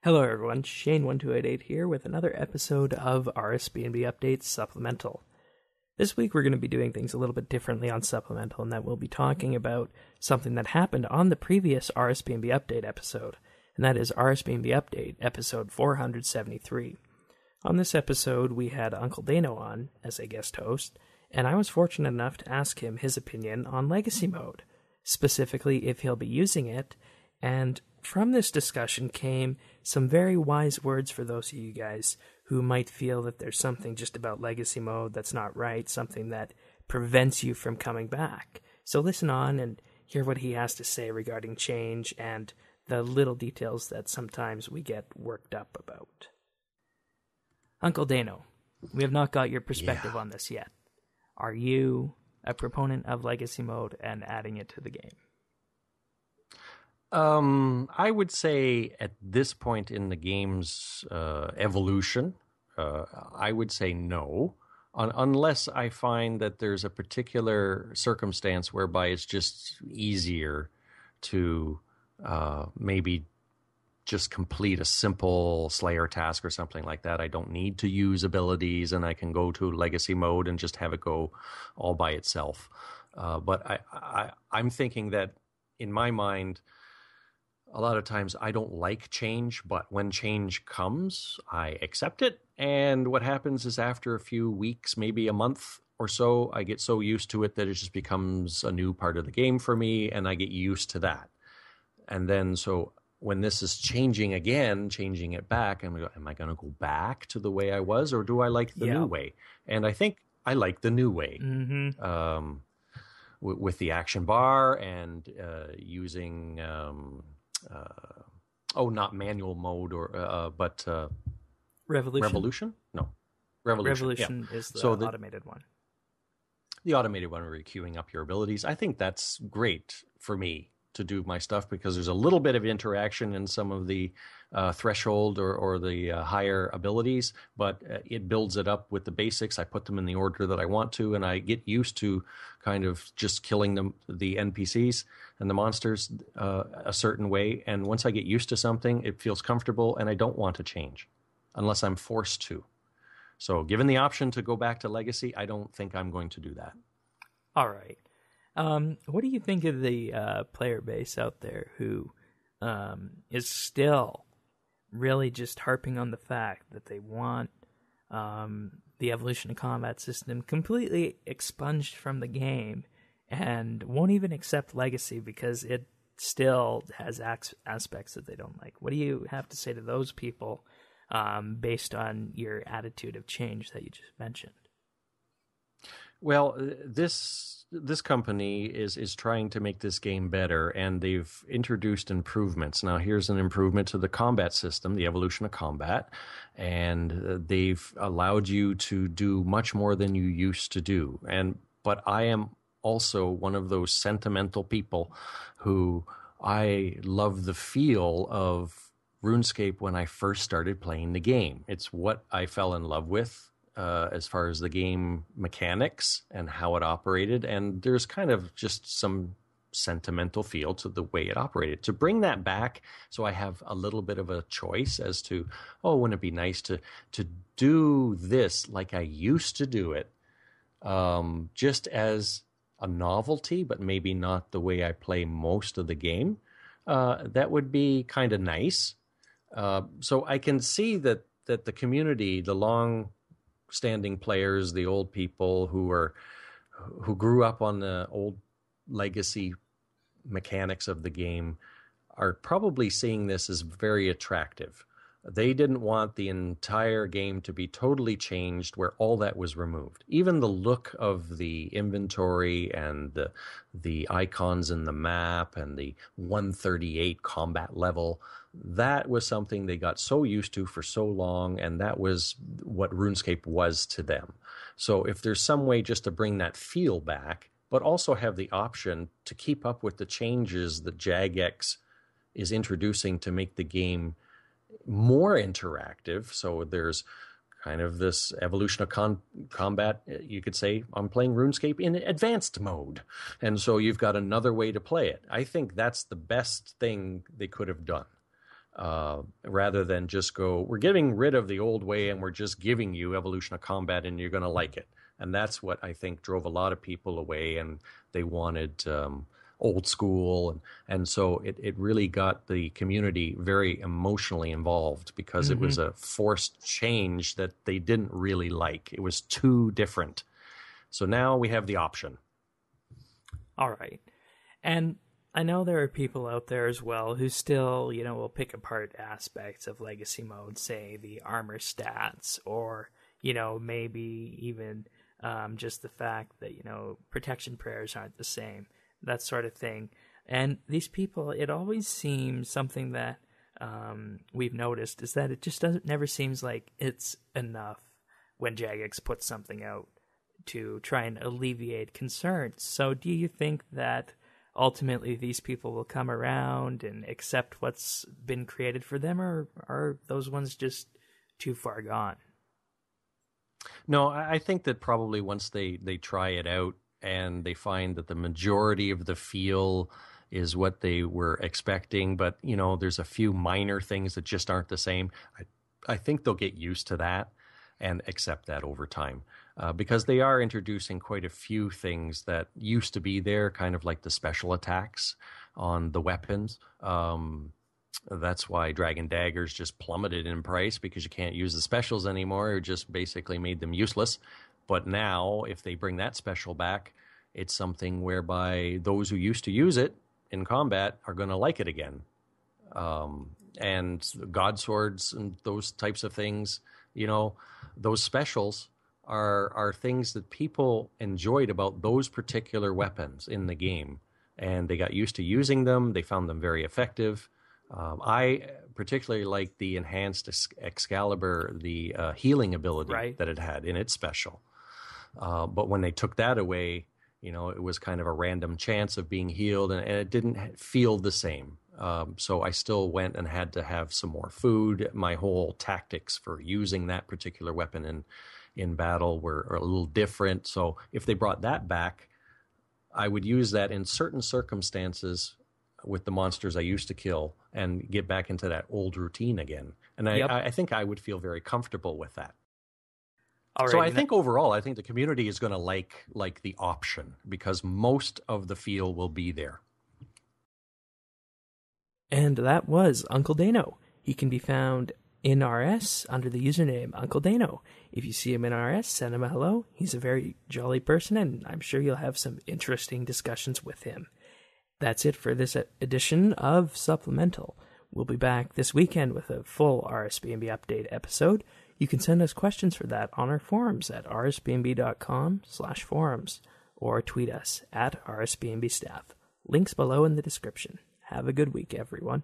Hello everyone, Shane1288 here with another episode of RSBandB Updates Supplemental. This week we're going to be doing things a little bit differently on Supplemental, and that we'll be talking about something that happened on the previous RSBandB Update episode, and that is RSBandB Update episode 473. On this episode we had Uncle Dano on as a guest host, and I was fortunate enough to ask him his opinion on Legacy Mode, specifically if he'll be using it, and from this discussion came some very wise words for those of you guys who might feel that there's something just about Legacy Mode that's not right, something that prevents you from coming back. So listen on and hear what he has to say regarding change and the little details that sometimes we get worked up about. Uncle Dano, we have not got your perspective on this yet. Are you a proponent of Legacy Mode and adding it to the game? I would say at this point in the game's evolution, I would say no, unless I find that there's a particular circumstance whereby it's just easier to maybe just complete a simple Slayer task or something like that. I don't need to use abilities, and I can go to Legacy Mode and just have it go all by itself. But I'm thinking that in my mind, a lot of times I don't like change, but when change comes, I accept it. And what happens is after a few weeks, maybe a month or so, I get so used to it that it just becomes a new part of the game for me, and I get used to that. And then so when this is changing again, changing it back, am I going to go back to the way I was, or do I like the new way? And I think I like the new way. Mm-hmm. With the action bar and using... not manual mode but Revolution? No. Revolution is the automated one. The automated one where you're queuing up your abilities. I think that's great for me to do my stuff because there's a little bit of interaction in some of the threshold or the higher abilities, but it builds it up with the basics. I put them in the order that I want to, and I get used to kind of just killing the NPCs and the monsters a certain way. And once I get used to something, it feels comfortable, and I don't want to change unless I'm forced to. So given the option to go back to Legacy, I don't think I'm going to do that. All right. What do you think of the player base out there who is still really just harping on the fact that they want the evolution of combat system completely expunged from the game and won't even accept Legacy because it still has aspects that they don't like? What do you have to say to those people based on your attitude of change that you just mentioned? Well, this company is trying to make this game better, and they've introduced improvements. Now, here's an improvement to the combat system, the evolution of combat, and they've allowed you to do much more than you used to do. But I am also one of those sentimental people who I love the feel of RuneScape when I first started playing the game. It's what I fell in love with. As far as the game mechanics and how it operated, and there's kind of just some sentimental feel to the way it operated. To bring that back, so I have a little bit of a choice as to, wouldn't it be nice to do this like I used to do it, just as a novelty, but maybe not the way I play most of the game. That would be kind of nice. So I can see that the community, the long-standing players, the old people who grew up on the old legacy mechanics of the game, are probably seeing this as very attractive. They didn't want the entire game to be totally changed where all that was removed. Even the look of the inventory and the icons in the map and the 138 combat level, that was something they got so used to for so long, and that was what RuneScape was to them. So if there's some way just to bring that feel back, but also have the option to keep up with the changes that Jagex is introducing to make the game more interactive. So there's kind of this evolution of combat. You could say I'm playing RuneScape in advanced mode. And so you've got another way to play it. I think that's the best thing they could have done. rather than just go, we're getting rid of the old way and we're just giving you Evolution of Combat and you're going to like it. And that's what I think drove a lot of people away, and they wanted old school. And so it really got the community very emotionally involved, because it was a forced change that they didn't really like. It was too different. So now we have the option. All right. And I know there are people out there as well who still, will pick apart aspects of Legacy Mode, say the armor stats, or, maybe even just the fact that, protection prayers aren't the same, that sort of thing. And these people, it always seems something that we've noticed is that it just never seems like it's enough when Jagex puts something out to try and alleviate concerns. So do you think that ultimately these people will come around and accept what's been created for them, or are those ones just too far gone? No, I think that probably once they try it out and they find that the majority of the feel is what they were expecting, but, there's a few minor things that just aren't the same, I think they'll get used to that and accept that over time. Because they are introducing quite a few things that used to be there, kind of like the special attacks on the weapons. That's why Dragon Daggers just plummeted in price, because you can't use the specials anymore. It just basically made them useless. But now, if they bring that special back, it's something whereby those who used to use it in combat are going to like it again. And God Swords and those types of things, those specials are things that people enjoyed about those particular weapons in the game, and they got used to using them. They found them very effective. I particularly like the enhanced Excalibur, the healing ability that it had in its special. But when they took that away, it was kind of a random chance of being healed, and it didn't feel the same. So I still went and had to have some more food. My whole tactics for using that particular weapon in battle were a little different. So if they brought that back, I would use that in certain circumstances with the monsters I used to kill and get back into that old routine again. And I think I would feel very comfortable with that. So I think overall, I think the community is going to like the option, because most of the feel will be there. And that was Uncle Dano. He can be found in RS under the username Uncle Dano. If you see him in RS, send him a hello. He's a very jolly person, and I'm sure you'll have some interesting discussions with him. That's it for this edition of Supplemental. We'll be back this weekend with a full RSBandB update episode. You can send us questions for that on our forums at rsbnb.com/forums, or tweet us at RSBandB staff. Links below in the description. Have a good week, everyone.